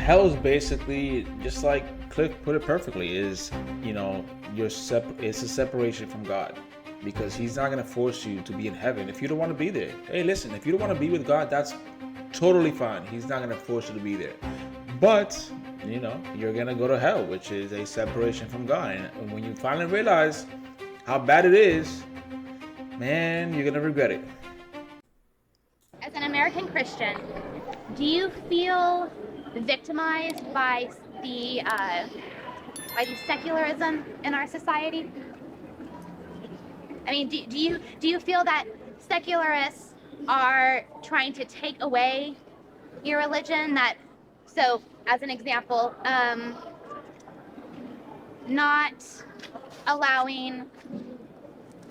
hell's basically just like Cliff put it perfectly. Is it's a separation from God, because He's not gonna force you to be in heaven if you don't want to be there. Hey, listen, if you don't want to be with God, that's totally fine. He's not gonna force you to be there, but you're gonna go to hell, which is a separation from God. And when you finally realize how bad it is, man, you're gonna regret it. As an American Christian, do you feel victimized by the secularism in our society? I mean, do you feel that secularists are trying to take away your religion? So, as an example, not allowing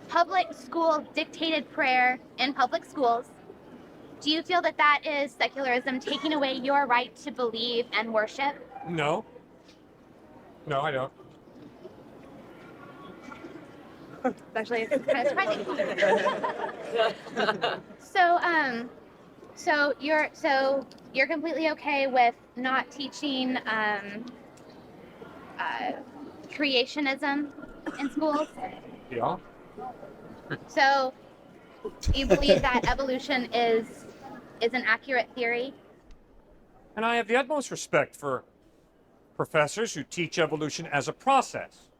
public school dictated prayer in public schools. Do you feel that that is secularism taking away your right to believe and worship? No. No, I don't. Actually, it's kind of surprising. So you're completely okay with not teaching creationism in schools? Yeah. So you believe that evolution is an accurate theory? And I have the utmost respect for professors who teach evolution as a process.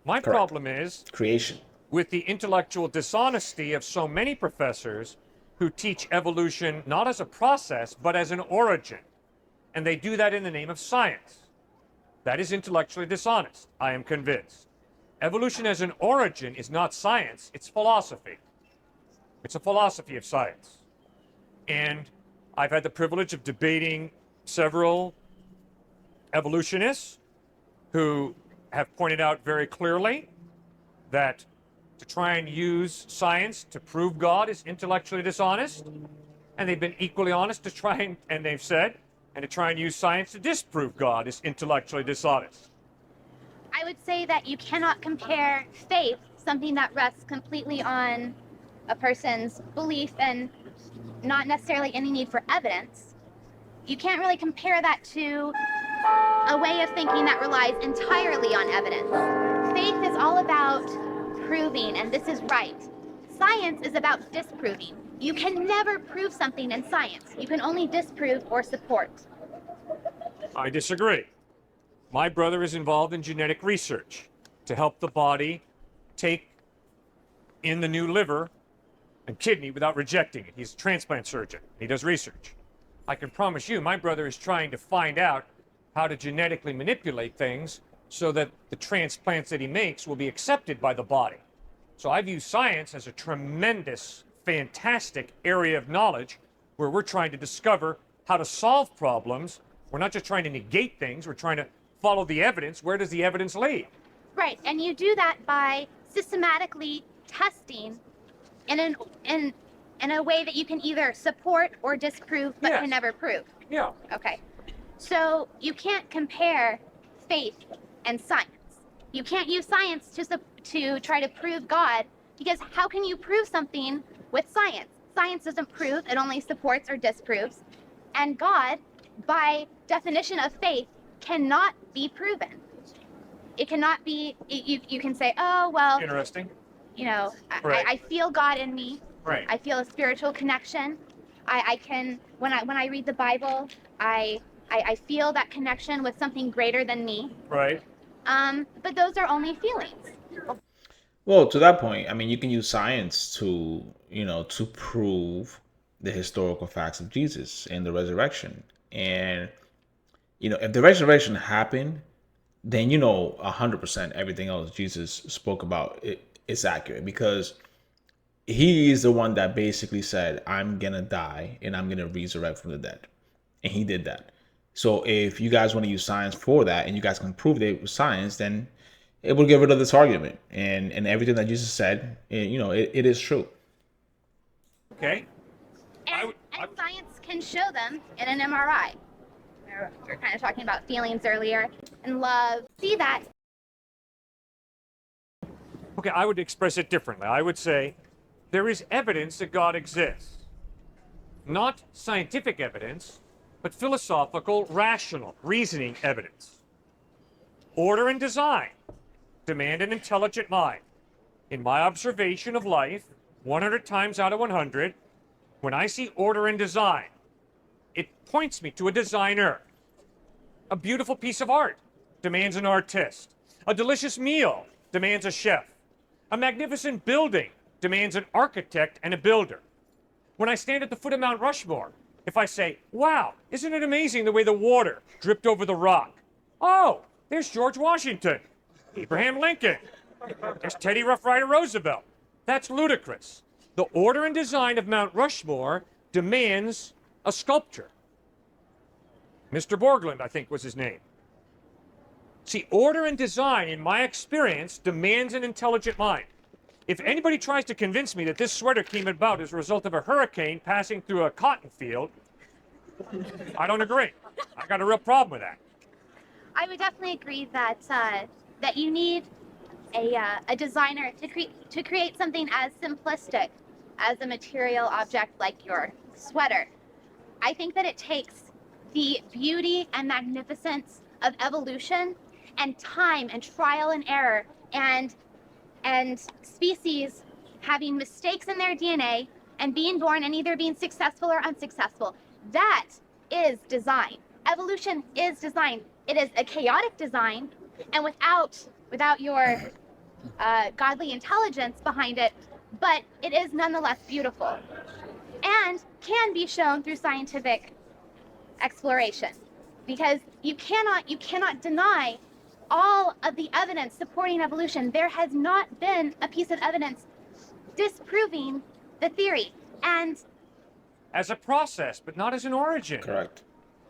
My Correct. problem is Creation. with the intellectual dishonesty of so many professors who teach evolution not as a process, but as an origin. And they do that in the name of science. That is intellectually dishonest, I am convinced. Evolution as an origin is not science, it's philosophy. It's a philosophy of science. And I've had the privilege of debating several evolutionists who have pointed out very clearly that to try and use science to prove God is intellectually dishonest. And they've been equally honest to try and they've said, and to try and use science to disprove God is intellectually dishonest. I would say that you cannot compare faith, something that rests completely on a person's belief and not necessarily any need for evidence. You can't really compare that to a way of thinking that relies entirely on evidence. Faith is all about proving, and this is right. Science is about disproving. You can never prove something in science. You can only disprove or support. I disagree. My brother is involved in genetic research to help the body take in the new liver and kidney without rejecting it. He's a transplant surgeon. He does research. I can promise you, my brother is trying to find out how to genetically manipulate things so that the transplants that he makes will be accepted by the body. So I view science as a tremendous, fantastic area of knowledge where we're trying to discover how to solve problems. We're not just trying to negate things, we're trying to follow the evidence. Where does the evidence lead? Right, and you do that by systematically testing in a way that you can either support or disprove, but Yes. can never prove. Yeah. Okay. So you can't compare faith and science. You can't use science to try to prove God, because how can you prove something with science? Science doesn't prove, it only supports or disproves. And God, by definition of faith, cannot be proven. It cannot be, you can say, oh, well, Interesting. I, I feel God in me. Right. I feel a spiritual connection. I can, when I read the Bible, I feel that connection with something greater than me. Right. But those are only feelings. Well, to that point, I mean, you can use science to prove the historical facts of Jesus and the resurrection. And, if the resurrection happened, then 100% everything else Jesus spoke about is accurate, because he is the one that basically said, I'm gonna die and I'm gonna resurrect from the dead. And he did that. So if you guys want to use science for that, and you guys can prove it with science, then it will get rid of this argument. And everything that Jesus said, it is true. Okay. And science can show them in an MRI. We were kind of talking about feelings earlier and love. See that. Okay, I would express it differently. I would say there is evidence that God exists. Not scientific evidence, but philosophical, rational, reasoning evidence. Order and design demand an intelligent mind. In my observation of life, 100 times out of 100, when I see order and design, it points me to a designer. A beautiful piece of art demands an artist. A delicious meal demands a chef. A magnificent building demands an architect and a builder. When I stand at the foot of Mount Rushmore, if I say, wow, isn't it amazing the way the water dripped over the rock? Oh, there's George Washington, Abraham Lincoln, there's Teddy Rough Rider Roosevelt. That's ludicrous. The order and design of Mount Rushmore demands a sculpture. Mr. Borglund, I think was his name. See, order and design, in my experience, demands an intelligent mind. If anybody tries to convince me that this sweater came about as a result of a hurricane passing through a cotton field, I don't agree. I got a real problem with that. I would definitely agree that that you need a designer to create something as simplistic as a material object like your sweater. I think that it takes the beauty and magnificence of evolution and time and trial and error and species having mistakes in their DNA and being born and either being successful or unsuccessful. That is design. Evolution is design. It is a chaotic design, and without your godly intelligence behind it, but it is nonetheless beautiful and can be shown through scientific exploration, because you cannot deny all of the evidence supporting evolution. There has not been a piece of evidence disproving the theory, and As a process, but not as an origin. Correct.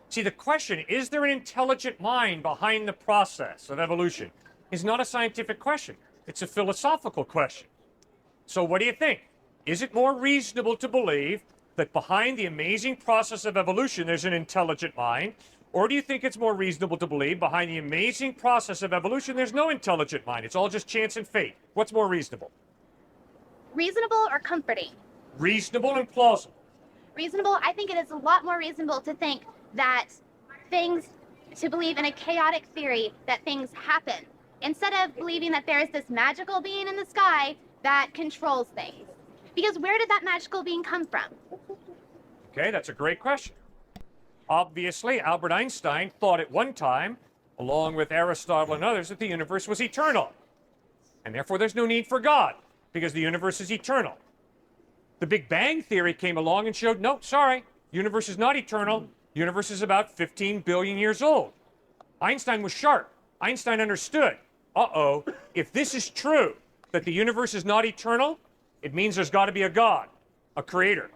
See, the question, is there an intelligent mind behind the process of evolution, is not a scientific question. It's a philosophical question. So what do you think? Is it more reasonable to believe that behind the amazing process of evolution there's an intelligent mind? Or do you think it's more reasonable to believe behind the amazing process of evolution there's no intelligent mind? It's all just chance and fate. What's more reasonable? reasonable or comforting? Reasonable and plausible. Reasonable, I think it is a lot more reasonable to think that to believe in a chaotic theory that things happen, instead of believing that there is this magical being in the sky that controls things. Because where did that magical being come from? Okay, that's a great question. Obviously, Albert Einstein thought at one time, along with Aristotle and others, that the universe was eternal. And therefore there's no need for God, because the universe is eternal. The Big Bang Theory came along and showed, no, sorry, universe is not eternal. Universe is about 15 billion years old. Einstein was sharp. Einstein understood, uh-oh, if this is true, that the universe is not eternal, it means there's got to be a God, a creator.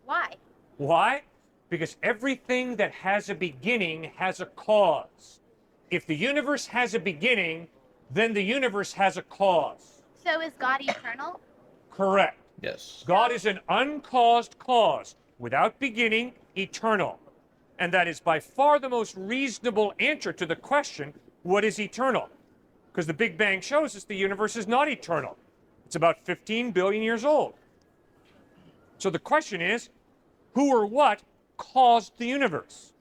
Why? Why? Because everything that has a beginning has a cause. If the universe has a beginning, then the universe has a cause. So is God eternal? Correct. Yes. God is an uncaused cause, without beginning, eternal. And that is by far the most reasonable answer to the question, what is eternal? Because the Big Bang shows us the universe is not eternal. It's about 15 billion years old. So the question is, who or what caused the universe?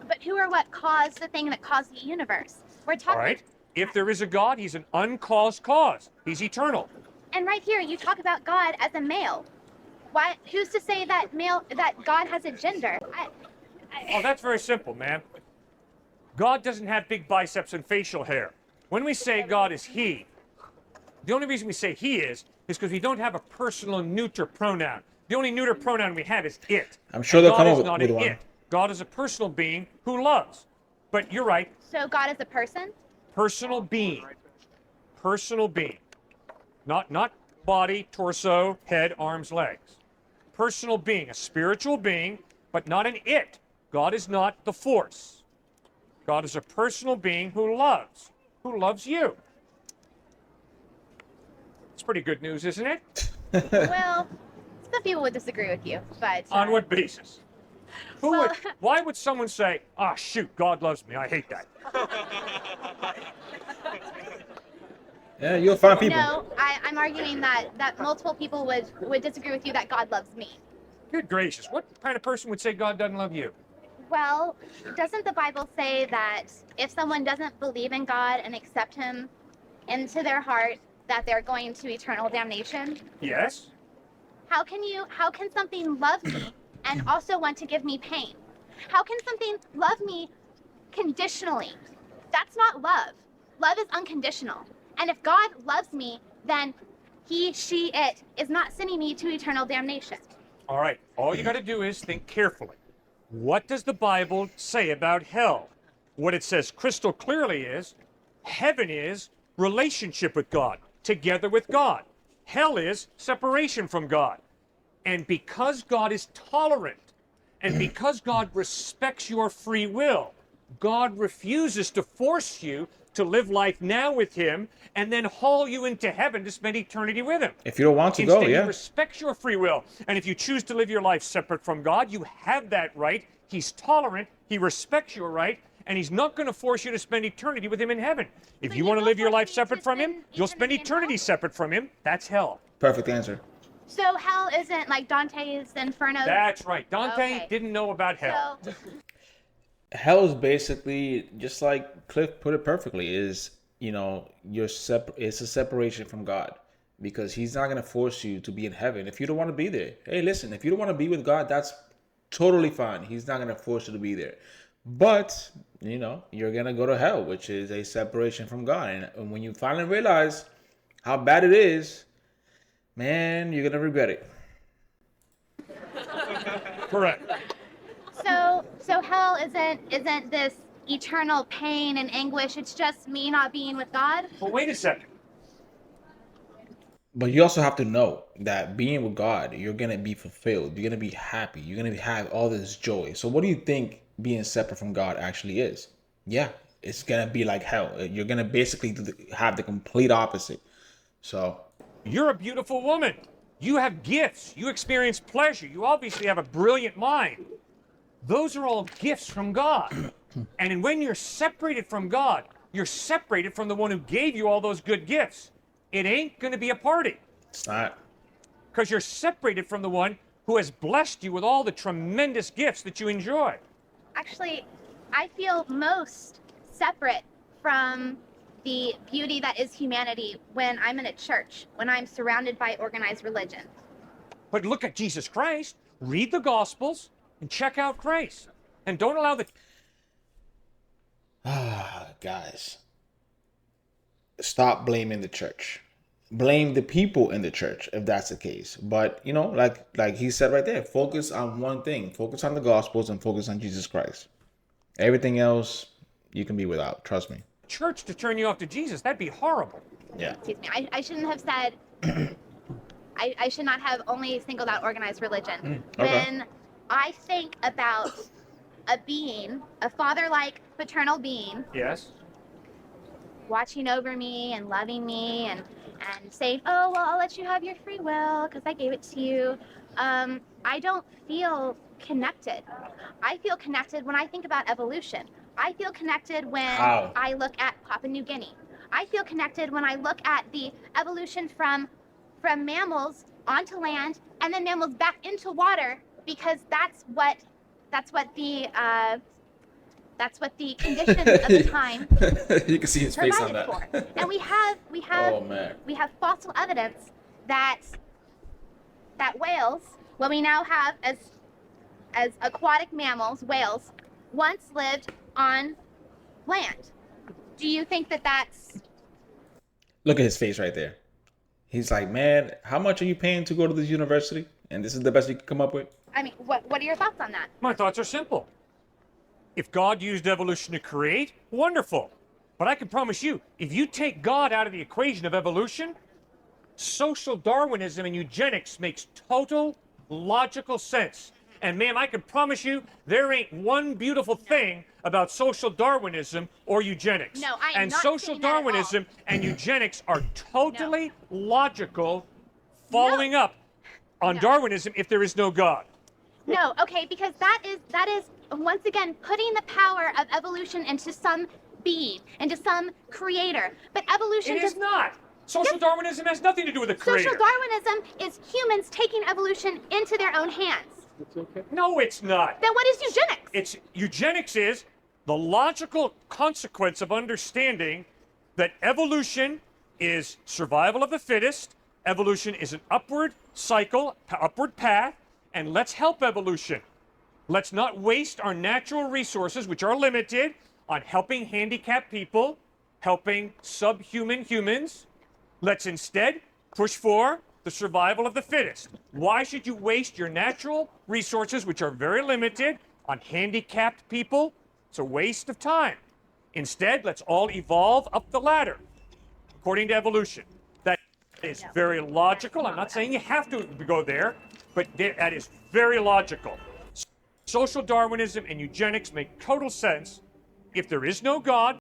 But who or what caused the thing that caused the universe? We're talking. All right. If there is a God, he's an uncaused cause. He's eternal. And right here, you talk about God as a male. Why? Who's to say that God has a gender? Oh, that's very simple, man. God doesn't have big biceps and facial hair. When we say God is he, the only reason we say he is because we don't have a personal neuter pronoun. The only neuter pronoun we have is it. I'm sure they'll God come is up not with an one. it. God is a personal being who loves. But you're right, So God is a person? personal being. Personal being. Not body, torso, head, arms, legs. Personal being, a spiritual being, but not an it. God is not the force. God is a personal being who loves you. It's pretty good news, isn't it? Well, some people would disagree with you, but On what basis? Well- Why would someone say, ah, shoot, God loves me, I hate that? Yeah, you'll find people. no, I'm arguing that multiple people would disagree with you that God loves me. Good gracious. What kind of person would say God doesn't love you? Well, doesn't the Bible say that if someone doesn't believe in God and accept him into their heart, that they're going to eternal damnation? Yes. How can something love me and also want to give me pain? How can something love me conditionally? That's not love. Love is unconditional. And if God loves me, then he, she, it is not sending me to eternal damnation. All right. All you got to do is think carefully. What does the Bible say about hell? What it says crystal clearly is heaven is relationship with God, together with God. Hell is separation from God. And because God is tolerant, and because God respects your free will, God refuses to force you to live life now with him and then haul you into heaven to spend eternity with him. If you don't want to Instead, go, he yeah. respects your free will. And if you choose to live your life separate from God, you have that right. He's tolerant, he respects your right, and he's not going to force you to spend eternity with him in heaven. If So you you want to will live your force life me separate to from him, spend you'll spend eternity in eternity hell? separate from him. That's hell. Perfect answer. So hell isn't like Dante's Inferno? That's right. Dante Okay. didn't know about hell. So Hell is basically just like Cliff put it perfectly. Is it's a separation from God because He's not gonna force you to be in heaven if you don't want to be there. Hey, listen, if you don't want to be with God, that's totally fine. He's not gonna force you to be there, but you're gonna go to hell, which is a separation from God. And when you finally realize how bad it is, man, you're gonna regret it. Correct. so hell isn't this eternal pain and anguish. It's just me not being with God. Well, wait a second. But you also have to know that being with God, you're gonna be fulfilled. You're gonna be happy. You're gonna have all this joy. So, what do you think being separate from God actually is? Yeah, it's gonna be like hell. You're gonna basically have the complete opposite. So, You're a beautiful woman. You have gifts. You experience pleasure. You obviously have a brilliant mind. Those are all gifts from God. And when you're separated from God, you're separated from the one who gave you all those good gifts. It ain't going to be a party it's not. because you're separated from the one who has blessed you with all the tremendous gifts that you enjoy. Actually, I feel most separate from the beauty that is humanity when I'm in a church, when I'm surrounded by organized religion. But look at Jesus Christ. Read the Gospels and check out Christ. And don't allow the Guys, stop blaming the church. Blame the people in the church if that's the case. But like he said right there, focus on one thing. Focus on the Gospels and focus on Jesus Christ. Everything else you can be without. Trust me. church to turn you off to Jesus. That'd be horrible. Yeah. Excuse me. I shouldn't have said. I should not have only singled out organized religion. Okay. When I think about a being, a father-like paternal being, Yes. watching over me and loving me and saying, oh, well, I'll let you have your free will because I gave it to you. I don't feel connected. I feel connected when I think about evolution. I feel connected when How? I look at Papua New Guinea. I feel connected when I look at the evolution from mammals onto land and then mammals back into water, because that's what the conditions of the time You can see his face on provided that. for. And we have Oh man. we have fossil evidence that whales, what we now have as aquatic mammals, whales, once lived on land. Do you think that that's Look at his face right there. He's like, man, how much are you paying to go to this university? And this is the best you can come up with? I mean, what are your thoughts on that? My thoughts are simple. If God used evolution to create, wonderful. But I can promise you, if you take God out of the equation of evolution, social Darwinism and eugenics makes total logical sense. And ma'am, I can promise you, there ain't one beautiful thing about social Darwinism or eugenics. No, I am and not social saying that at all. Darwinism and eugenics are totally logical, following up on No. Darwinism if there is no God. No, okay, because that is once again putting the power of evolution into some being, into some creator. But evolution It is does not. Social Darwinism has nothing to do with the creator. Social Darwinism is humans taking evolution into their own hands. It's okay. No, it's not. Then what is eugenics? It's eugenics is the logical consequence of understanding that evolution is survival of the fittest. Evolution is an upward cycle, upward path, and let's help evolution. Let's not waste our natural resources, which are limited, on helping handicapped people, helping subhuman humans. Let's instead push for the survival of the fittest. Why should you waste your natural resources, which are very limited, on handicapped people? It's a waste of time. Instead, let's all evolve up the ladder, according to evolution. That is very logical. I'm not saying you have to go there, but that is very logical. Social Darwinism and eugenics make total sense. If there is no God,